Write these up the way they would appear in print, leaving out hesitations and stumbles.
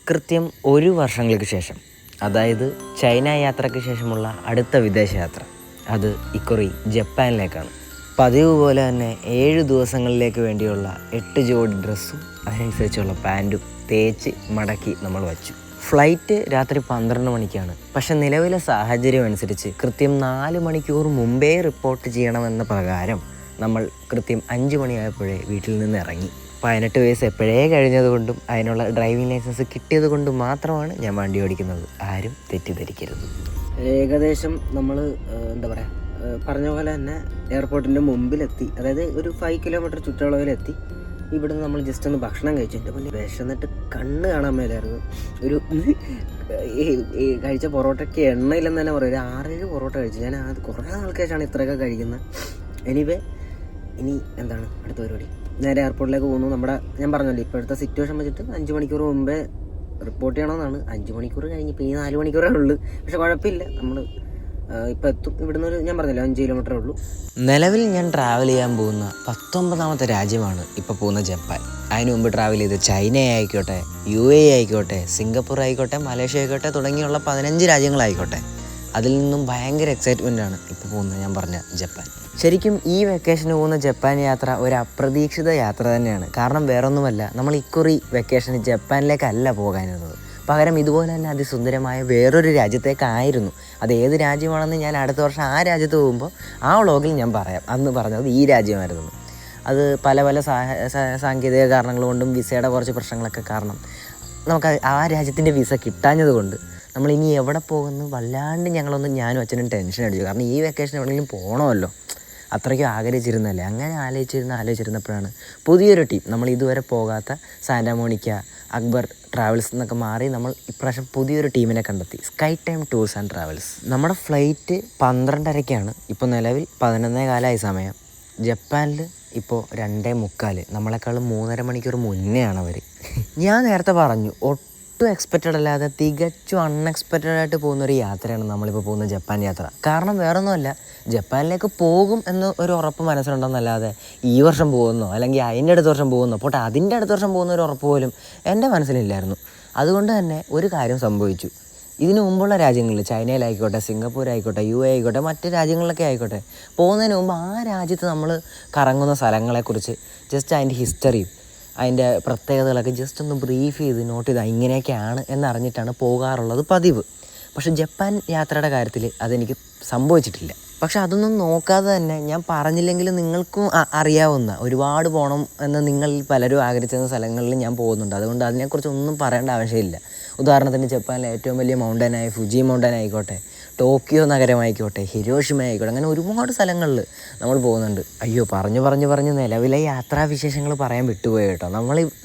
കൃത്യം 1 വർഷങ്ങൾക്ക് ശേഷം, അതായത് ചൈന യാത്രയ്ക്ക് ശേഷമുള്ള അടുത്ത വിദേശയാത്ര, അത് ഇക്കുറി ജപ്പാനിലേക്കാണ്. പതിവ് പോലെ തന്നെ 7 ദിവസങ്ങളിലേക്ക് വേണ്ടിയുള്ള 8 ജോഡി ഡ്രസ്സും അതിനനുസരിച്ചുള്ള പാൻറ്റും തേച്ച് മടക്കി നമ്മൾ വച്ചു. ഫ്ലൈറ്റ് രാത്രി 12 മണിക്കാണ്. പക്ഷെ നിലവിലെ സാഹചര്യം അനുസരിച്ച് കൃത്യം 4 മണിക്കൂർ മുമ്പേ റിപ്പോർട്ട് ചെയ്യണമെന്ന പ്രകാരം നമ്മൾ കൃത്യം 5 മണിയായപ്പോഴേ വീട്ടിൽ നിന്ന് ഇറങ്ങി. 18 വയസ്സ് എപ്പോഴേ കഴിഞ്ഞതുകൊണ്ടും അതിനുള്ള ഡ്രൈവിംഗ് ലൈസൻസ് കിട്ടിയത് കൊണ്ടും മാത്രമാണ് ഞാൻ വണ്ടി ഓടിക്കുന്നത്. ആരും തെറ്റിദ്ധരിക്കരുത്. ഏകദേശം നമ്മൾ പറഞ്ഞ പോലെ തന്നെ എയർപോർട്ടിൻ്റെ മുമ്പിലെത്തി. അതായത് ഒരു 5 കിലോമീറ്റർ ചുറ്റളവിലെത്തി. ഇവിടുന്ന് നമ്മൾ ജസ്റ്റ് ഒന്ന് ഭക്ഷണം കഴിച്ചു. എൻ്റെ മുന്നിൽ വിശന്നിട്ട് കണ്ണ് കാണാൻ മേലായിരുന്നു. കഴിച്ച പൊറോട്ടയ്ക്ക് എണ്ണയില്ലെന്ന് തന്നെ പറയും. ഒരു 6-7 പൊറോട്ട കഴിച്ചു. ഞാൻ അത് കുറേ നാൾക്കായിട്ടാണ് ഇത്രയൊക്കെ കഴിക്കുന്നത്. ഇനി എന്താണ് അടുത്ത പരിപാടി? നേരെ എയർപോർട്ടിലേക്ക് പോകുന്നു. ഞാൻ പറഞ്ഞല്ലോ, ഇപ്പോഴത്തെ സിറ്റുവേഷൻ വെച്ചിട്ട് 5 മണിക്കൂർ മുമ്പേ റിപ്പോർട്ട് ചെയ്യണമെന്നാണ്. 5 മണിക്കൂർ കഴിഞ്ഞ് ഇപ്പോൾ ഈ 4 മണിക്കൂറേ ഉള്ളൂ. പക്ഷെ കുഴപ്പമില്ല, നമ്മൾ ഇപ്പോൾ എത്തും. ഇവിടുന്ന് ഞാൻ പറഞ്ഞല്ലോ 5 കിലോമീറ്ററേ ഉള്ളൂ. നിലവിൽ ഞാൻ ട്രാവൽ ചെയ്യാൻ പോകുന്ന 19ാമത്തെ രാജ്യമാണ് ഇപ്പോൾ പോകുന്ന ജപ്പാൻ. അതിനു മുമ്പ് ട്രാവൽ ചെയ്ത് ചൈന ആയിക്കോട്ടെ, UAE ആയിക്കോട്ടെ, സിംഗപ്പൂർ ആയിക്കോട്ടെ, മലേഷ്യ ആയിക്കോട്ടെ, തുടങ്ങിയുള്ള 15 രാജ്യങ്ങളായിക്കോട്ടെ, അതിൽ നിന്നും ഭയങ്കര എക്സൈറ്റ്മെൻറ്റാണ് ഇപ്പോൾ പോകുന്നത് ഞാൻ പറഞ്ഞ ജപ്പാൻ. ശരിക്കും ഈ വെക്കേഷന് പോകുന്ന ജപ്പാൻ യാത്ര ഒരു അപ്രതീക്ഷിത യാത്ര തന്നെയാണ്. കാരണം വേറൊന്നുമല്ല, നമ്മൾ ഇക്കുറി വെക്കേഷന് ജപ്പാനിലേക്കല്ല പോകാനിരുന്നത്. പകരം ഇതുപോലെ തന്നെ അതിസുന്ദരമായ വേറൊരു രാജ്യത്തേക്കായിരുന്നു. അത് ഏത് രാജ്യമാണെന്ന് ഞാൻ അടുത്ത വർഷം ആ രാജ്യത്ത് പോകുമ്പോൾ ആ വ്ളോഗിൽ ഞാൻ പറയാം. അന്ന് പറഞ്ഞത് ഈ രാജ്യമായിരുന്നു. അത് പല സാങ്കേതിക കാരണങ്ങൾ കൊണ്ടും വിസയുടെ കുറച്ച് പ്രശ്നങ്ങളൊക്കെ കാരണം നമുക്ക് ആ രാജ്യത്തിൻ്റെ വിസ കിട്ടാഞ്ഞത് കൊണ്ട് നമ്മളിനി എവിടെ പോകുന്നു വല്ലാണ്ട് ഞാനും അച്ഛനും ടെൻഷൻ അടിച്ചു. കാരണം ഈ വെക്കേഷൻ എവിടെയെങ്കിലും പോകണമല്ലോ, അത്രയ്ക്കും ആഗ്രഹിച്ചിരുന്നല്ലേ. അങ്ങനെ ആലോചിച്ചിരുന്നപ്പോഴാണ് പുതിയൊരു ടീം, നമ്മൾ ഇതുവരെ പോകാത്ത സാന്റാ മോണിക്ക, അക്ബർ ട്രാവൽസ് എന്നൊക്കെ മാറി നമ്മൾ ഇപ്രാവശ്യം പുതിയൊരു ടീമിനെ കണ്ടെത്തി. Sky time tours and travels. നമ്മുടെ ഫ്ലൈറ്റ് 12:30-ക്കാണ്. ഇപ്പോൾ നിലവിൽ 11:15 സമയം. ജപ്പാനിൽ ഇപ്പോൾ 2:45. നമ്മളെക്കാളും 3.5 മണിക്കൂർ മുന്നെയാണ് അവർ. ഞാൻ നേരത്തെ പറഞ്ഞു, ഒട്ടും എക്സ്പെക്റ്റഡ് അല്ലാതെ തികച്ചും അൺഎക്സ്പെക്റ്റഡായിട്ട് പോകുന്നൊരു യാത്രയാണ് നമ്മളിപ്പോൾ പോകുന്ന ജപ്പാൻ യാത്ര. കാരണം വേറൊന്നുമല്ല, ജപ്പാനിലേക്ക് പോകും എന്ന് ഒരു ഉറപ്പ് മനസ്സിലുണ്ടെന്നല്ലാതെ ഈ വർഷം പോകുന്നോ അല്ലെങ്കിൽ അതിൻ്റെ അടുത്ത വർഷം പോകുന്നോ പോട്ടെ അതിൻ്റെ അടുത്ത വർഷം പോകുന്ന ഒരു ഉറപ്പ് പോലും എൻ്റെ മനസ്സിലില്ലായിരുന്നു. അതുകൊണ്ട് തന്നെ ഒരു കാര്യം സംഭവിച്ചു. ഇതിനു മുമ്പുള്ള രാജ്യങ്ങളിൽ, ചൈനയിലായിക്കോട്ടെ, സിംഗപ്പൂരായിക്കോട്ടെ, UAE ആയിക്കോട്ടെ, മറ്റ് രാജ്യങ്ങളിലൊക്കെ ആയിക്കോട്ടെ, പോകുന്നതിന് മുമ്പ് ആ രാജ്യത്ത് നമ്മൾ കറങ്ങുന്ന സ്ഥലങ്ങളെക്കുറിച്ച് ജസ്റ്റ് അതിൻ്റെ ഹിസ്റ്ററിയും അതിൻ്റെ പ്രത്യേകതകളൊക്കെ ജസ്റ്റ് ഒന്ന് ബ്രീഫ് ചെയ്ത് നോട്ട് ചെയ്ത് ഇങ്ങനെയൊക്കെയാണ് എന്നറിഞ്ഞിട്ടാണ് പോകാറുള്ളത് പതിവ്. പക്ഷേ ജപ്പാൻ യാത്രയുടെ കാര്യത്തിൽ അതെനിക്ക് സംഭവിച്ചിട്ടില്ല. പക്ഷെ അതൊന്നും നോക്കാതെ തന്നെ ഞാൻ പറഞ്ഞില്ലെങ്കിലും നിങ്ങൾക്കും അറിയാവുന്ന ഒരുപാട് പോകണം എന്ന് നിങ്ങളിൽ പലരും ആഗ്രഹിച്ചിരുന്ന സ്ഥലങ്ങളിൽ ഞാൻ പോകുന്നുണ്ട്. അതുകൊണ്ട് അതിനെക്കുറിച്ച് ഒന്നും പറയേണ്ട ആവശ്യമില്ല. ഉദാഹരണത്തിന് ജപ്പാനിലെ ഏറ്റവും വലിയ മൗണ്ടനായ ഫുജി മൗണ്ടൻ ആയിക്കോട്ടെ, ടോക്കിയോ നഗരമായിക്കോട്ടെ, ഹിരോഷിമ ആയിക്കോട്ടെ, അങ്ങനെ ഒരുപാട് സ്ഥലങ്ങളിൽ നമ്മൾ പോകുന്നുണ്ട്. അയ്യോ, പറഞ്ഞു നിലവിലെ യാത്രാവിശേഷങ്ങൾ പറയാൻ വിട്ടുപോയി കേട്ടോ.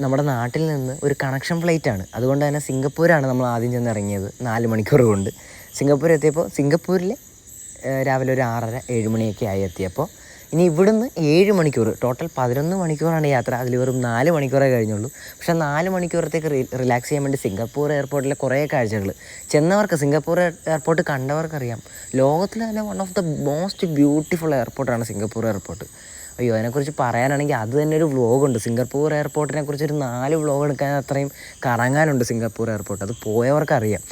നമ്മുടെ നാട്ടിൽ നിന്ന് ഒരു കണക്ഷൻ ഫ്ലൈറ്റാണ്. അതുകൊണ്ട് തന്നെ സിംഗപ്പൂരാണ് നമ്മൾ ആദ്യം ചെന്ന് ഇറങ്ങിയത്. 4 മണിക്കൂർ കൊണ്ട് സിംഗപ്പൂർ എത്തിയപ്പോൾ സിംഗപ്പൂരിൽ രാവിലെ ഒരു 6:30-7 മണിയൊക്കെ ആയി എത്തിയപ്പോൾ. ഇനി ഇവിടുന്ന് 7 മണിക്കൂർ, ടോട്ടൽ 11 മണിക്കൂറാണ് യാത്ര. അതിൽ വെറും 4 മണിക്കൂറേ കഴിഞ്ഞുള്ളൂ. പക്ഷേ 4 മണിക്കൂറത്തേക്ക് റിലാക്സ് ചെയ്യാൻ വേണ്ടി സിംഗപ്പൂർ എയർപോർട്ടിലെ കുറേ കാഴ്ചകൾ ചെന്നവർക്ക്, സിംഗപ്പൂർ എയർപോർട്ട് കണ്ടവർക്കറിയാം, ലോകത്തിലെ തന്നെ one of the most beautiful എയർപോർട്ടാണ് സിംഗപ്പൂർ എയർപോർട്ട്. അയ്യോ, അതിനെക്കുറിച്ച് പറയാനാണെങ്കിൽ അത് തന്നെ ഒരു വ്ളോഗുണ്ട്. സിംഗപ്പൂർ എയർപോർട്ടിനെ കുറിച്ച് ഒരു 4 വ്ളോഗ് എടുക്കാൻ അത്രയും കറങ്ങാനുണ്ട് സിംഗപ്പൂർ എയർപോർട്ട്. അത് പോയവർക്കറിയാം.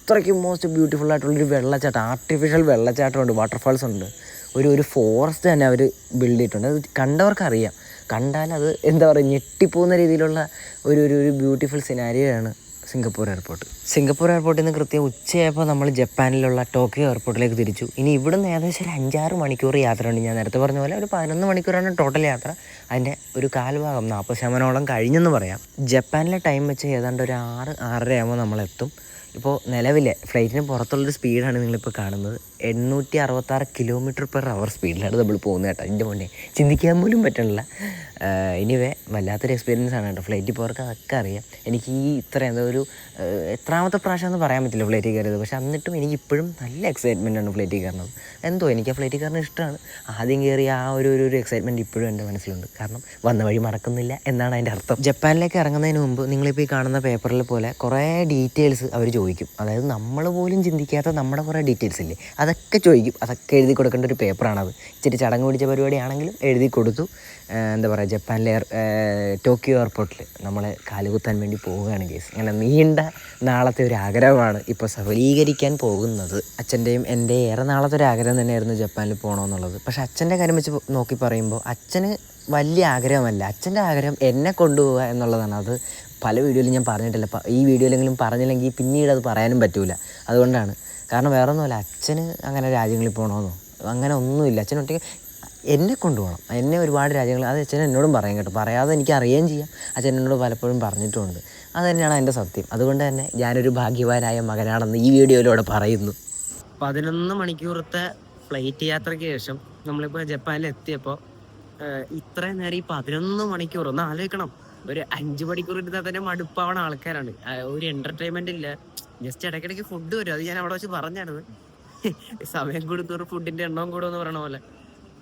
അത്രയ്ക്കും മോസ്റ്റ് ബ്യൂട്ടിഫുൾ ആയിട്ടുള്ളൊരു വെള്ളച്ചാട്ടം, ആർട്ടിഫിഷ്യൽ വെള്ളച്ചാട്ടമുണ്ട്, വാട്ടർഫാൾസ് ഉണ്ട്, ഒരു ഫോറസ്റ്റ് തന്നെ അവർ ബിൽഡ് ചെയ്തിട്ടുണ്ട്. അത് കണ്ടവർക്കറിയാം. കണ്ടാൽ അത് ഞെട്ടിപ്പോകുന്ന രീതിയിലുള്ള ഒരു ബ്യൂട്ടിഫുൾ സിനാരിയോയാണ് സിംഗപ്പൂർ എയർപോർട്ട്. സിംഗപ്പൂർ എയർപോർട്ടിൽ നിന്ന് കൃത്യം ഉച്ചയായപ്പോൾ നമ്മൾ ജപ്പാനിലുള്ള ടോക്കിയോ എയർപോർട്ടിലേക്ക് തിരിച്ചു. ഇനി ഇവിടുന്ന് ഏകദേശം ഒരു 5-6 മണിക്കൂർ യാത്രയുണ്ട്. ഞാൻ നേരത്തെ പറഞ്ഞ പോലെ ഒരു 11 മണിക്കൂറാണ് ടോട്ടൽ യാത്ര. അതിൻ്റെ ഒരു കാൽഭാഗം 40% കഴിഞ്ഞെന്ന് പറയാം. ജപ്പാനിലെ ടൈം വെച്ച് ഏതാണ്ട് ഒരു 6-6:30 ആകുമ്പോൾ നമ്മളെത്തും. ഇപ്പോൾ നിലവിലെ ഫ്ലൈറ്റിന് പുറത്തുള്ളൊരു സ്പീഡാണ് നിങ്ങളിപ്പോൾ കാണുന്നത്. 866 km/h സ്പീഡിലാണ് നമ്മൾ പോകുന്നത് കേട്ടോ. ഇതിൻ്റെ മുന്നേ ചിന്തിക്കാൻ പോലും പറ്റണില്ല. എനിവേ വല്ലാത്തൊരു എക്സ്പീരിയൻസ് ആണ് കേട്ടോ. ഫ്ലൈറ്റിൽ പോയവർക്ക് അതൊക്കെ അറിയാം. എനിക്ക് ഈ എത്രാമത്തെ പ്രാവശ്യമെന്ന് പറയാൻ പറ്റില്ല ഫ്ലൈറ്റിൽ കയറിയത്. പക്ഷെ എന്നിട്ടും എനിക്കിപ്പോഴും നല്ല എക്സൈറ്റ്മെൻറ്റാണ് ഫ്ലൈറ്റിൽ കയറുന്നത്. എനിക്ക് ആ ഫ്ലൈറ്റിൽ കയറുന്നത് ഇഷ്ടമാണ്. ആദ്യം കയറിയ ആ ഒരു എക്സൈറ്റ്മെൻറ്റ് ഇപ്പോഴും എൻ്റെ മനസ്സിലുണ്ട്. കാരണം വന്ന വഴി മറക്കുന്നില്ല എന്നാണ് അതിൻ്റെ അർത്ഥം. ജപ്പാനിലേക്ക് ഇറങ്ങുന്നതിന് മുമ്പ് നിങ്ങളിപ്പോൾ ഈ കാണുന്ന പേപ്പറിൽ പോലെ കുറേ ഡീറ്റെയിൽസ് അവർ ചോദിക്കും. അതായത് നമ്മൾ പോലും ചിന്തിക്കാത്ത നമ്മുടെ കുറേ ഡീറ്റെയിൽസ് ഇല്ലേ, അതൊക്കെ ചോദിക്കും. അതൊക്കെ എഴുതി കൊടുക്കേണ്ട ഒരു പേപ്പറാണത്. ഇച്ചിരി ചടങ്ങ് പിടിച്ച പരിപാടിയാണെങ്കിലും എഴുതി കൊടുത്തു. എന്താ പറയുക, ജപ്പാനിലെ ടോക്കിയോ എയർപോർട്ടിൽ നമ്മളെ കാലുകുത്താൻ വേണ്ടി പോവുകയാണ് കേസ്. അങ്ങനെ നീണ്ട നാളത്തെ ഒരു ആഗ്രഹമാണ് ഇപ്പോൾ സഫലീകരിക്കാൻ പോകുന്നത്. അച്ഛൻ്റെയും എൻ്റെ ഏറെ നാളത്തെ ഒരു ആഗ്രഹം തന്നെയായിരുന്നു ജപ്പാനിൽ പോകണമെന്നുള്ളത്. പക്ഷേ അച്ഛൻ്റെ കാര്യം വെച്ച് നോക്കി പറയുമ്പോൾ അച്ഛന് വലിയ ആഗ്രഹമല്ല. അച്ഛൻ്റെ ആഗ്രഹം എന്നെ കൊണ്ടുപോവുക എന്നുള്ളതാണ്. അത് പല വീഡിയോയിലും ഞാൻ പറഞ്ഞിട്ടില്ല. ഈ വീഡിയോയിലെങ്കിലും പറഞ്ഞില്ലെങ്കിൽ പിന്നീട് അത് പറയാനും പറ്റില്ല. അതുകൊണ്ടാണ്. കാരണം വേറെ ഒന്നുമല്ല, അച്ഛന് അങ്ങനെ രാജ്യങ്ങളിൽ പോകണമെന്നോ അങ്ങനെ ഒന്നുമില്ല. അച്ഛനൊറ്റയ്ക്ക് എന്നെ കൊണ്ടുപോകണം. എന്നെ ഒരുപാട് രാജ്യങ്ങൾ, അത് അച്ഛൻ എന്നോടും പറയും കേട്ടോ. പറയാതെ എനിക്ക് അറിയുകയും ചെയ്യാം. അച്ഛൻ എന്നോട് പലപ്പോഴും പറഞ്ഞിട്ടുമുണ്ട്. അത് തന്നെയാണ് എൻ്റെ സത്യം. അതുകൊണ്ട് തന്നെ ഞാനൊരു ഭാഗ്യവാനായ മകനാണെന്ന് ഈ വീഡിയോയിലൂടെ പറയുന്നു. 11 മണിക്കൂറത്തെ ഫ്ലൈറ്റ് യാത്രയ്ക്ക് ശേഷം നമ്മളിപ്പോൾ ജപ്പാനിൽ എത്തിയപ്പോൾ ഇത്രയും നേരം ഈ 11 മണിക്കൂർ ഒന്ന് ആലോചിക്കണം. ഒരു 5 മണിക്കൂർ ഇരുന്നാൽ തന്നെ മടുപ്പാവണ ആൾക്കാരാണ്. ഒരു എൻ്റർടൈൻമെൻ്റ് ഇല്ല. ജസ്റ്റ് ഇടയ്ക്കിടയ്ക്ക് ഫുഡ് വരും. അത് ഞാൻ അവിടെ വെച്ച് പറഞ്ഞായിരുന്നു. സമയം കൂടുന്നൊരു ഫുഡിൻ്റെ എണ്ണവും കൂടുമെന്ന് പറയണ പോലെ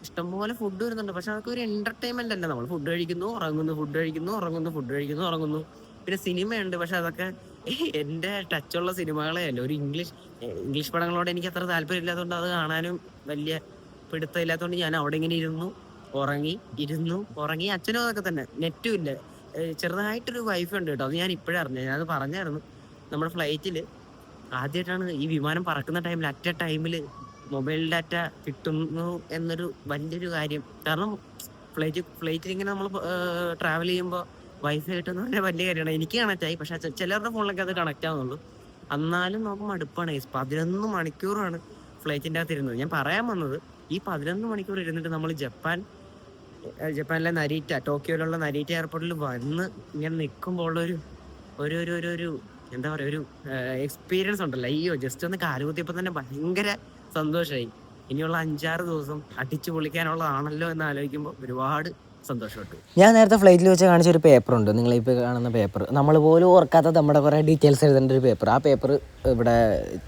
ഇഷ്ടംപോലെ ഫുഡ് വരുന്നുണ്ട്. പക്ഷെ അതൊക്കെ ഒരു എൻ്റർടൈൻമെൻ്റ് അല്ല. നമ്മൾ ഫുഡ് കഴിക്കുന്നു, ഉറങ്ങുന്നു, ഫുഡ് കഴിക്കുന്നു, ഉറങ്ങുന്നു, ഫുഡ് കഴിക്കുന്നു, ഉറങ്ങുന്നു. പിന്നെ സിനിമയുണ്ട്. പക്ഷെ അതൊക്കെ എൻ്റെ ടച്ചുള്ള സിനിമകളെ അല്ല. ഒരു ഇംഗ്ലീഷ് പടങ്ങളോട് എനിക്ക് അത്ര താല്പര്യം ഇല്ലാത്തതുകൊണ്ട് അത് കാണാനും വലിയ പിടുത്തമില്ലാത്തതുകൊണ്ട് ഞാൻ അവിടെ ഇങ്ങനെ ഉറങ്ങി. അച്ഛനും അതൊക്കെ തന്നെ. നെറ്റും ഇല്ല. ചെറുതായിട്ടൊരു വൈഫ് ഉണ്ട് കേട്ടോ. അത് ഞാൻ ഇപ്പോഴേ അറിഞ്ഞു. ഞാനത് പറഞ്ഞായിരുന്നു. നമ്മുടെ ഫ്ലൈറ്റിൽ ആദ്യമായിട്ടാണ് ഈ വിമാനം പറക്കുന്ന ടൈമിൽ അറ്റ് എ ടൈമിൽ മൊബൈൽ ഡാറ്റ കിട്ടുന്നു എന്നൊരു വലിയൊരു കാര്യം. കാരണം ഫ്ലൈറ്റിൽ ഇങ്ങനെ നമ്മൾ ട്രാവൽ ചെയ്യുമ്പോൾ വൈഫൈ കിട്ടുന്ന പറഞ്ഞാൽ വലിയ കാര്യമാണ്. എനിക്ക് കണക്റ്റ് ആയി. പക്ഷെ ചിലരുടെ ഫോണിലൊക്കെ അത് കണക്റ്റ് ആവുന്നുള്ളൂ. എന്നാലും നോക്കുമ്പോൾ അടുപ്പാണ്. 11 മണിക്കൂറാണ് ഫ്ലൈറ്റിൻ്റെ അകത്ത് ഇരുന്നത്. ഞാൻ പറയാൻ വന്നത്, ഈ 11 മണിക്കൂർ ഇരുന്നിട്ട് നമ്മൾ ജപ്പാനിലെ നരീറ്റ, ടോക്കിയോയിലുള്ള നരീറ്റ എയർപോർട്ടിൽ വന്ന് ഇങ്ങനെ നിൽക്കുമ്പോൾ ഉള്ളൊരു എന്താ പറയുക, ഒരു എക്സ്പീരിയൻസ് ഉണ്ടല്ലോ. അയ്യോ, ജസ്റ്റ് ഒന്ന് കാലുകുത്തിയപ്പോൾ തന്നെ ഭയങ്കര സന്തോഷമായി. ഇനിയുള്ള 5-6 ദിവസം അടിച്ചു പൊളിക്കാനുള്ളതാണല്ലോ എന്ന് ആലോചിക്കുമ്പോൾ ഒരുപാട് സന്തോഷമുണ്ട്. ഞാൻ നേരത്തെ ഫ്ലൈറ്റിൽ വെച്ച് കാണിച്ചൊരു പേപ്പറുണ്ട്, നിങ്ങളിപ്പോൾ കാണുന്ന പേപ്പർ. നമ്മൾ പോലും ഓർക്കാത്ത നമ്മുടെ കുറേ ഡീറ്റെയിൽസ് എഴുതേണ്ട ഒരു പേപ്പർ. ആ പേപ്പർ ഇവിടെ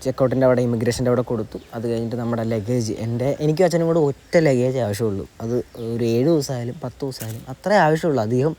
ചെക്കൗട്ടിൻ്റെ അവിടെ, ഇമിഗ്രേഷൻ്റെ അവിടെ കൊടുത്തു. അത് കഴിഞ്ഞിട്ട് നമ്മുടെ ലഗേജ്, എനിക്കും അച്ഛനും കൂടെ ഒറ്റ ലഗേജ് ആവശ്യമുള്ളൂ. അത് ഒരു 7 ദിവസമായാലും 10 ദിവസമായാലും അത്രേ ആവശ്യമുള്ളൂ. അധികം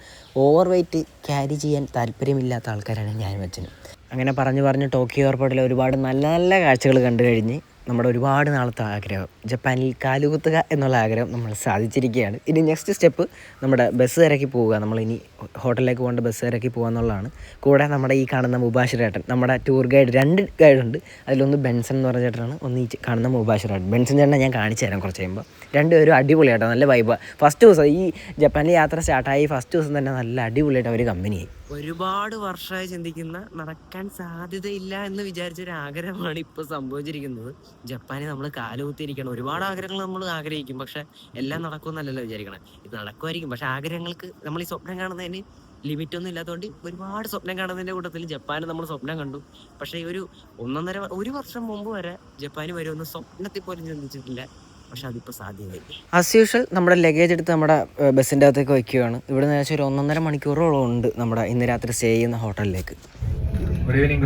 ഓവർ വെയ്റ്റ് ക്യാരി ചെയ്യാൻ താല്പര്യമില്ലാത്ത ആൾക്കാരാണ് ഞാനും അച്ഛനും. അങ്ങനെ പറഞ്ഞ് ടോക്കിയോ എയർപോർട്ടിൽ ഒരുപാട് നല്ല നല്ല കാഴ്ചകൾ കണ്ടു കഴിഞ്ഞ് നമ്മുടെ ഒരുപാട് നാളത്തെ ആഗ്രഹം, ജപ്പാനിൽ കാലുകുത്തുക എന്നുള്ള ആഗ്രഹം നമ്മൾ സാധിച്ചിരിക്കുകയാണ്. ഇനി നെക്സ്റ്റ് സ്റ്റെപ്പ് നമ്മുടെ ബസ് തിരക്കി പോവുക. നമ്മളിനി ഹോട്ടലിലേക്ക് പോകേണ്ട ബസ് തിരക്കി പോകുക എന്നുള്ളതാണ്. കൂടെ നമ്മുടെ ഈ കാണുന്ന മുബാഷിറേട്ടൻ, നമ്മുടെ ടൂർ ഗൈഡ്, 2 ഗൈഡുണ്ട്. അതിലൊന്ന് ബെൻസൺ എന്ന് പറഞ്ഞ ചേട്ടനാണ്, ഒന്ന് ഈ കാണുന്ന മുബാഷിറേട്ടൻ. ബെൻസൺ ചേട്ടനെ ഞാൻ കാണിച്ചു തരാം കുറച്ച് കഴിയുമ്പോൾ. 2 പേരും അടിപൊളിയായിട്ടോ, നല്ല വൈബ്. ഫസ്റ്റ് ദിവസം ഈ ജപ്പാനിൽ യാത്ര സ്റ്റാർട്ടായി ഫസ്റ്റ് ദിവസം തന്നെ നല്ല അടിപൊളിയായിട്ട് അവർ കമ്പനിയായി. ഒരുപാട് വർഷമായി ചിന്തിക്കുന്ന, നടക്കാൻ സാധ്യതയില്ല എന്ന് വിചാരിച്ചൊരു ആഗ്രഹമാണ് ഇപ്പോൾ സംഭവിച്ചിരിക്കുന്നത്. ജപ്പാനിൽ നമ്മൾ കാലുകുത്തിയിരിക്കണം. ഒരുപാട് ആഗ്രഹങ്ങൾ നമ്മൾ ആഗ്രഹിക്കും, പക്ഷെ എല്ലാം നടക്കുമെന്നല്ലല്ലോ വിചാരിക്കണം. ഇത് നടക്കുമായിരിക്കും, പക്ഷെ ആഗ്രഹങ്ങൾക്ക്, നമ്മൾ ഈ സ്വപ്നം കാണുന്നതിന് ലിമിറ്റൊന്നും ഇല്ലാത്തതുകൊണ്ട് ഒരുപാട് സ്വപ്നം കാണുന്നതിൻ്റെ കൂട്ടത്തിൽ ജപ്പാന് നമ്മൾ സ്വപ്നം കണ്ടു. പക്ഷേ ഒരു വർഷം മുമ്പ് വരെ ജപ്പാന് വരുമെന്ന് സ്വപ്നത്തിൽ പോലും ചിന്തിച്ചിട്ടില്ല. പക്ഷെ അതിപ്പോൾ സാധ്യതയില്ല. ആസ് യൂഷ്വൽ നമ്മുടെ ലഗേജ് എടുത്ത് നമ്മുടെ ബസ്സിൻ്റെ അകത്തേക്ക് വയ്ക്കുകയാണ്. ഇവിടെ നിന്ന് ഏകദേശം ഒരു 1.5 മണിക്കൂറോളം ഉണ്ട് നമ്മുടെ ഇന്ന് രാത്രി സ്റ്റേ ചെയ്യുന്ന ഹോട്ടലിലേക്ക്. Good evening.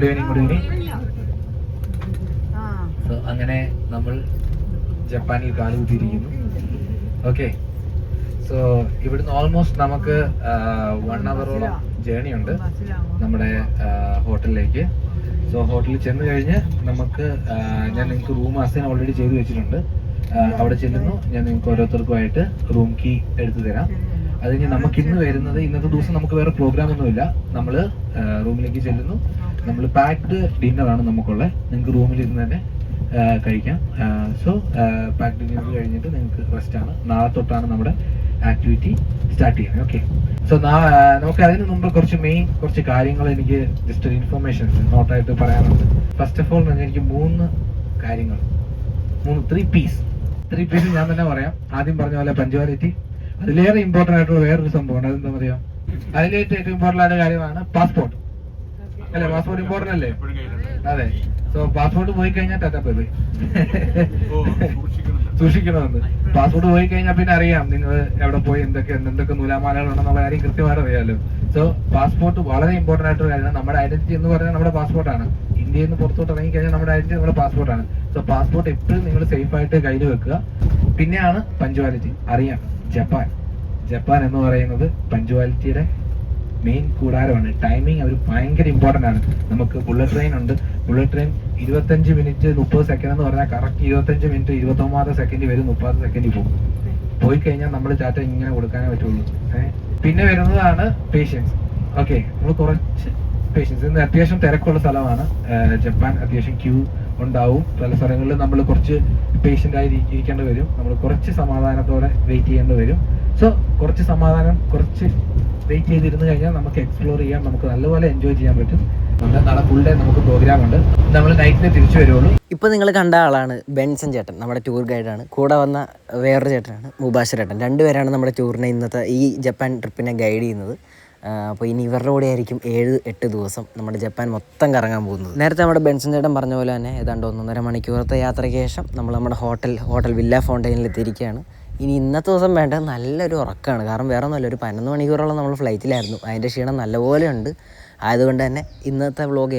സോ അങ്ങനെ നമ്മൾ ജപ്പാനിൽ കാലുകുത്തിയിരിക്കുന്നു. ഓക്കെ, സോ ഇവിടുന്ന് ഓൾമോസ്റ്റ് നമുക്ക് 1 അവറോളം ജേർണി ഉണ്ട് നമ്മുടെ ഹോട്ടലിലേക്ക്. സോ ഹോട്ടലിൽ ചെന്ന് കഴിഞ്ഞ് നമുക്ക് ഞാൻ നിങ്ങൾക്ക് റൂം അസൈൻ ഓൾറെഡി ചെയ്ത് വെച്ചിട്ടുണ്ട്. അവിടെ ചെല്ലുന്നു, ഞാൻ നിങ്ങൾക്ക് ഓരോരുത്തർക്കുമായിട്ട് റൂം കീ എടുത്തു തരാം. അത് കഴിഞ്ഞ് നമുക്ക് ഇന്നത്തെ ദിവസം നമുക്ക് വേറെ പ്രോഗ്രാം ഒന്നുമില്ല. നമ്മൾ റൂമിലേക്ക് ചെല്ലുന്നു. നമ്മൾ പാക്ഡ് ഡിന്നറാണ് നമുക്കുള്ളത്. നിങ്ങൾക്ക് റൂമിലിരുന്ന് തന്നെ കഴിക്കാം. സോ പാക്ഡ് ഡിന്നർ കഴിഞ്ഞിട്ട് നിങ്ങൾക്ക് റെസ്റ്റാണ്. നാളെ തൊട്ടാണ് നമ്മുടെ ആക്ടിവിറ്റി സ്റ്റാർട്ട് ചെയ്യുന്നത്. ഓക്കെ, സോ നമുക്ക് അതിന് മുമ്പ് കുറച്ച് കാര്യങ്ങൾ എനിക്ക് ജസ്റ്റ് ഒരു ഇൻഫർമേഷൻസ് നോട്ടായിട്ട് പറയാനുണ്ട്. ഫസ്റ്റ് ഓഫ് ഓൾ എനിക്ക് 3 കാര്യങ്ങൾ, 3 പീസ് ഞാൻ തന്നെ പറയാം. ആദ്യം പറഞ്ഞ പോലെ പഞ്ച്വാലിറ്റി. അതിലേറെ ഇമ്പോർട്ടൻ്റ് ആയിട്ടുള്ള വേറൊരു സംഭവമാണ്. അതെന്താ പറയാ, ഏറ്റവും ഇമ്പോർട്ടൻ്റ് ആയിട്ടുള്ള കാര്യമാണ് പാസ്പോർട്ട്. അല്ലേ, പാസ്പോർട്ട് ഇമ്പോർട്ടൻ്റ് അല്ലേ? അതെ. സോ പാസ്പോർട്ട് പോയി കഴിഞ്ഞാൽ ടാറ്റാ ബൈ ബൈ. സൂക്ഷിക്കണമെന്ന്. പാസ്പോർട്ട് പോയി കഴിഞ്ഞാൽ പിന്നെ അറിയാം നിങ്ങൾ എവിടെ പോയി എന്തൊക്കെ നൂലാമാലകളുണ്ടെന്നുള്ള കാര്യം കൃത്യമായിട്ട് അറിയാമല്ലോ. സോ പാസ്പോർട്ട് വളരെ ഇമ്പോർട്ടൻ്റ് ആയിട്ടുള്ള കാര്യമാണ്. നമ്മുടെ ഐഡന്റിറ്റി എന്ന് പറയുന്നത് നമ്മുടെ പാസ്പോർട്ടാണ്. ഇന്ത്യയിൽ നിന്ന് പുറത്തോട്ട് ഇറങ്ങി കഴിഞ്ഞാൽ നമ്മുടെ ഐഡന്റിറ്റി നമ്മുടെ പാസ്പോർട്ടാണ്. സോ പാസ്പോർട്ട് എപ്പോഴും നിങ്ങൾ സേഫ് ആയിട്ട് കയ്യിൽ വെക്കുക. പിന്നെയാണ് പഞ്ച്വാലിറ്റി. അറിയാം, ജപ്പാൻ എന്ന് പറയുന്നത് പഞ്ച്വാലിറ്റിയുടെ മെയിൻ കൂടാരമാണ്. ടൈമിങ് അവർ ഭയങ്കര ഇമ്പോർട്ടൻ്റ് ആണ്. നമുക്ക് ബുള്ളറ്റ് ട്രെയിൻ ഉണ്ട്. ബുള്ളറ്റ് ട്രെയിൻ 25 മിനിറ്റ് 30 സെക്കൻഡ് എന്ന് പറഞ്ഞാൽ കറക്റ്റ് 25 മിനിറ്റ് 29 സെക്കൻഡ് വരും, 30 സെക്കൻഡിൽ പോകും. പോയി കഴിഞ്ഞാൽ നമ്മൾ ടാറ്റ ഇങ്ങനെ കൊടുക്കാനേ പറ്റുള്ളൂ. പിന്നെ വരുന്നതാണ് പേഷ്യൻസ്. ഓക്കെ, നമ്മൾ കുറച്ച് പേഷ്യൻസ്. ഇന്ന് അത്യാവശ്യം തിരക്കുള്ള സ്ഥലമാണ് ജപ്പാൻ. അത്യാവശ്യം ക്യൂ ഉണ്ടാവും. പല സ്ഥലങ്ങളിൽ നമ്മൾ കുറച്ച് പേഷ്യൻ്റ് ആയി ഇരിക്കേണ്ടി വരും. നമ്മൾ കുറച്ച് സമാധാനത്തോടെ വെയിറ്റ് ചെയ്യേണ്ടി വരും. സോ കുറച്ച് സമാധാനം, കുറച്ച് വെയിറ്റ് ചെയ്തിരുന്ന് കഴിഞ്ഞാൽ നമുക്ക് എക്സ്പ്ലോർ ചെയ്യാം, നമുക്ക് നല്ലപോലെ എൻജോയ് ചെയ്യാൻ പറ്റും. നാളെ ഫുൾ ഡേ നമുക്ക് പ്രോഗ്രാം ഉണ്ട്. നമ്മൾ നൈറ്റിൽ തിരിച്ചു വരുള്ളൂ. ഇപ്പോൾ നിങ്ങൾ കണ്ട ആളാണ് ബെൻസൺ ചേട്ടൻ, നമ്മുടെ ടൂർ ഗൈഡാണ്. കൂടെ വന്ന വേറൊരു ചേട്ടനാണ് മുബാഷിർ ചേട്ടൻ. രണ്ടുപേരാണ് നമ്മുടെ ടൂറിനെ ഇന്നത്തെ ഈ ജപ്പാൻ ട്രിപ്പിനെ ഗൈഡ് ചെയ്യുന്നത്. അപ്പോൾ ഇനി ഇവരുടെ കൂടെ ആയിരിക്കും 7-8 ദിവസം നമ്മുടെ ജപ്പാൻ മൊത്തം കറങ്ങാൻ പോകുന്നത്. നേരത്തെ നമ്മുടെ ബെൻസൺ ചേട്ടൻ പറഞ്ഞ പോലെ തന്നെ ഏതാണ്ട് 1.5 മണിക്കൂറത്തെ യാത്രയ്ക്ക് ശേഷം നമ്മൾ നമ്മുടെ ഹോട്ടൽ വില്ല ഫൗണ്ടൈനിൽ എത്തിയിരിക്കുകയാണ്. ഇനി ഇന്നത്തെ ദിവസം വേണ്ടത് നല്ലൊരു ഉറക്കമാണ്. കാരണം വേറെ ഒന്നുമല്ല, ഒരു 11 മണിക്കൂറോളം നമ്മൾ ഫ്ലൈറ്റിലായിരുന്നു. അതിൻ്റെ ക്ഷീണം നല്ലപോലെ ഉണ്ട്. ആയതുകൊണ്ട് തന്നെ ഇന്നത്തെ വ്ലോഗ്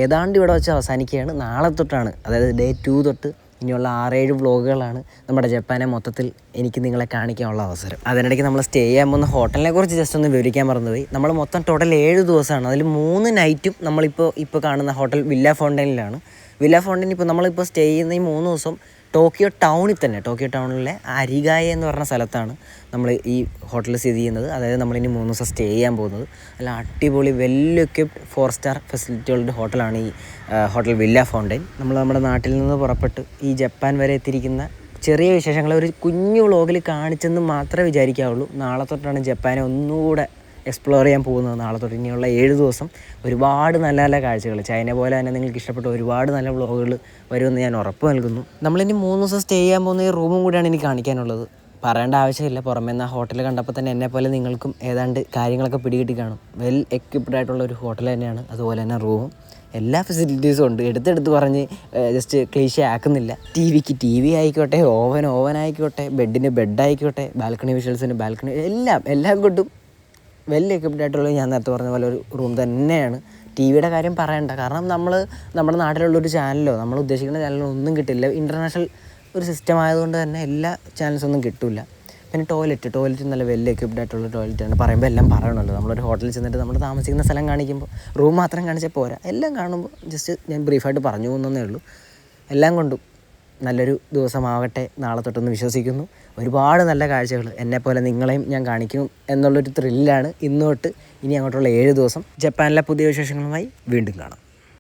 ഏതാണ്ട് ഇവിടെ വെച്ച് അവസാനിക്കുകയാണ്. നാളെ തൊട്ടാണ്, അതായത് ഡേ 2 തൊട്ട് ഇനിയുള്ള 6-7 വ്ലോഗുകളാണ് നമ്മുടെ ജപ്പാനെ മൊത്തത്തിൽ എനിക്ക് നിങ്ങളെ കാണിക്കാനുള്ള അവസരം. അതിനിടയ്ക്ക് നമ്മൾ സ്റ്റേ ചെയ്യാൻ പോകുന്ന ഹോട്ടലിനെ കുറിച്ച് ജസ്റ്റ് ഒന്ന് വിവരിക്കാൻ മറന്നുപോയി. നമ്മൾ മൊത്തം ടോട്ടൽ 7 ദിവസമാണ്. അതിൽ 3 നൈറ്റും നമ്മളിപ്പോൾ കാണുന്ന ഹോട്ടൽ വില്ല ഫൗണ്ടൈനിലാണ്. വില്ല ഫൗണ്ടൈൻ ഇപ്പോൾ നമ്മളിപ്പോൾ സ്റ്റേ ചെയ്യുന്ന ഈ 3 ദിവസം ടോക്കിയോ ടൗണിൽ തന്നെ, ടോക്കിയോ ടൗണിലെ അരിഗായ എന്ന് പറഞ്ഞ സ്ഥലത്താണ് നമ്മൾ ഈ ഹോട്ടൽ സ്ഥിതി ചെയ്യുന്നത്. അതായത് നമ്മളിനി 3 ദിവസം സ്റ്റേ ചെയ്യാൻ പോകുന്നത്. നല്ല അടിപൊളി വെൽ എക്വിപ്ഡ് 4 സ്റ്റാർ ഫെസിലിറ്റികളുടെ ഹോട്ടലാണ് ഈ ഹോട്ടൽ വില്ല ഫൗണ്ടൈൻ. നമ്മൾ നമ്മുടെ നാട്ടിൽ നിന്ന് പുറപ്പെട്ട് ഈ ജപ്പാൻ വരെ എത്തിയിരിക്കുന്ന ചെറിയ വിശേഷങ്ങൾ ഒരു കുഞ്ഞു വ്ളോഗിൽ കാണിച്ചെന്ന് മാത്രമേ വിചാരിക്കാവുള്ളൂ. നാളെ തൊട്ടാണ് ജപ്പാനെ ഒന്നുകൂടെ എക്സ്പ്ലോർ ചെയ്യാൻ പോകുന്നത്. നാളെ തൊട്ട് ഇനിയുള്ള 7 ദിവസം ഒരുപാട് നല്ല നല്ല കാഴ്ചകൾ, ചൈന പോലെ തന്നെ നിങ്ങൾക്ക് ഇഷ്ടപ്പെട്ട ഒരുപാട് നല്ല വ്ളോഗുകൾ വരുമെന്ന് ഞാൻ ഉറപ്പ് നൽകുന്നു. നമ്മളിനി 3 ദിവസം സ്റ്റേ ചെയ്യാൻ പോകുന്ന ഈ റൂമും കൂടിയാണ് എനിക്ക് കാണിക്കാനുള്ളത്. പറയേണ്ട ആവശ്യമില്ല, പുറമേ നിന്ന് ആ ഹോട്ടൽ കണ്ടപ്പോൾ തന്നെ എന്നെപ്പോലെ നിങ്ങൾക്കും ഏതാണ്ട് കാര്യങ്ങളൊക്കെ പിടികിട്ടി കാണും. വെൽ എക്വിപ്ഡ് ആയിട്ടുള്ള ഒരു ഹോട്ടൽ തന്നെയാണ്. അതുപോലെ തന്നെ റൂമും എല്ലാ ഫെസിലിറ്റീസും ഉണ്ട്. എടുത്തെടുത്ത് പറഞ്ഞ് ജസ്റ്റ് ക്ലീശ ആക്കുന്നില്ല. ടിവിക്ക് TV ആയിക്കോട്ടെ, ഓവൻ ആയിക്കോട്ടെ, ബെഡിന് ബെഡ് ആയിക്കോട്ടെ, ബാൽക്കണി വിഷ്വൽസിന് ബാൽക്കണി, എല്ലാം കൊണ്ടും വെൽ എക്വിപ്ഡ് ആയിട്ടുള്ള ഞാൻ നേരത്തെ പറഞ്ഞ പോലെ ഒരു റൂം തന്നെയാണ്. ടിവിയുടെ കാര്യം പറയണ്ട, കാരണം നമ്മുടെ നാട്ടിലുള്ളൊരു ചാനലോ നമ്മൾ ഉദ്ദേശിക്കുന്ന ചാനലോ ഒന്നും കിട്ടില്ല. ഇൻ്റർനാഷണൽ ഒരു സിസ്റ്റം ആയതുകൊണ്ട് തന്നെ എല്ലാ ചാനൽസൊന്നും കിട്ടില്ല. പിന്നെ ടോയ്ലറ്റ് നല്ല വെൽ എക്വിപ്ഡ് ആയിട്ടുള്ള ടോയ്ലറ്റാണ്. പറയുമ്പോൾ എല്ലാം പറയണമല്ലോ. നമ്മളൊരു ഹോട്ടലിൽ ചെന്നിട്ട് നമ്മൾ താമസിക്കുന്ന സ്ഥലം കാണിക്കുമ്പോൾ റൂം മാത്രം കാണിച്ചാൽ പോരാ. എല്ലാം കാണുമ്പോൾ ജസ്റ്റ് ഞാൻ ബ്രീഫായിട്ട് പറഞ്ഞു പോകുന്നതേ ഉള്ളൂ. എല്ലാം കൊണ്ടും നല്ലൊരു ദിവസമാവട്ടെ നാളെ തൊട്ടെന്ന് വിശ്വസിക്കുന്നു. ഒരുപാട് നല്ല കാഴ്ചകൾ എന്നെപ്പോലെ നിങ്ങളെയും ഞാൻ കാണിക്കും എന്നുള്ളൊരു ത്രില്ലാണ് ഇന്ന് തൊട്ട് ഇനി അങ്ങോട്ടുള്ള 7 ദിവസം. ജപ്പാനിലെ പുതിയ വിശേഷങ്ങളുമായി വീണ്ടും കാണാം.